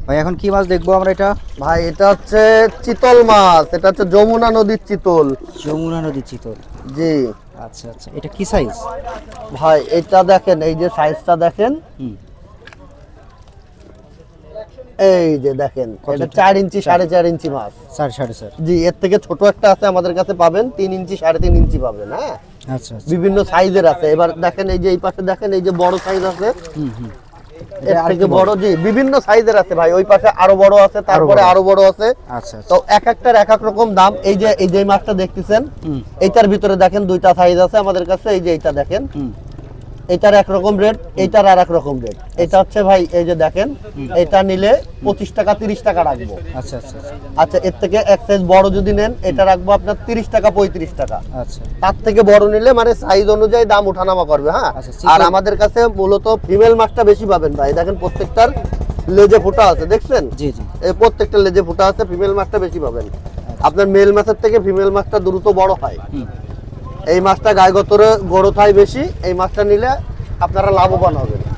ভাই এখন কি মাছ দেখবো আমরা এটা? ভাই এটা হচ্ছে চিতল মাছ, এটা হচ্ছে যমুনা নদীর চিতল। যমুনা নদীর চিতল। জি আচ্ছা আচ্ছা, এটা কি সাইজ? ভাই এটা দেখেন, এই যে সাইজটা দেখেন, হুম। এই যে দেখেন, এটা 4 ইঞ্চি 4.5 ইঞ্চি মাছ। 4.5 জি, এর থেকে ছোট একটা আছে আমাদের কাছে, পাবেন 3 ইঞ্চি 3.5 ইঞ্চি পাবেন। হ্যাঁ, আচ্ছা আচ্ছা। বিভিন্ন সাইজের আছে। এবার দেখেন, এই যে এই পাশে দেখেন, এই যে বড় সাইজ আছে, হুম হুম। এর থেকে বড়। জি, বিভিন্ন সাইজের আছে ভাই। ওই পাশে আরো বড় আছে, তারপরে আরো বড় আছে। আচ্ছা তো আচ্ছা। এক একটার এক এক রকম দাম। এই যে মাছটা দেখতেছেন, হুম এইটার ভিতরে দেখেন 2টা সাইজ আছে আমাদের কাছে। এই যে এইটা দেখেন, হুম। এইটার এক রকম রেট, এইটার আর এক রকম রেট। এটা হচ্ছে ভাই, এই যে দেখেন, এটা নিলে 25 টাকা 30 টাকা রাখবো। আচ্ছা আচ্ছা আচ্ছা। আচ্ছা, এর থেকে এক সাইজ বড় যদি নেন, এটা রাখবো আপনার 30 টাকা 35 টাকা। আচ্ছা তার থেকে বড় নিলে মানে সাইজ অনুযায়ী দাম উঠানামা করবে। হ্যাঁ, আচ্ছা, আর আমাদের কাছে মূলত ফিমেল মাছটা বেশি পাবেন ভাই। দেখেন প্রত্যেকটার লেজে ফোঁটা আছে, দেখছেন? জি জি। এই প্রত্যেকটা লেজে ফোঁটা আছে, ফিমেল মাছটা বেশি পাবেন। আপনার মেল মাছের থেকে ফিমেল মাছটা দ্রুত বড় হয়। হুম। এই মাছটা গায়ে গতরে গড় থাই বেশি। এই মাছটা নিলে আপনারা লাভবান হবেন।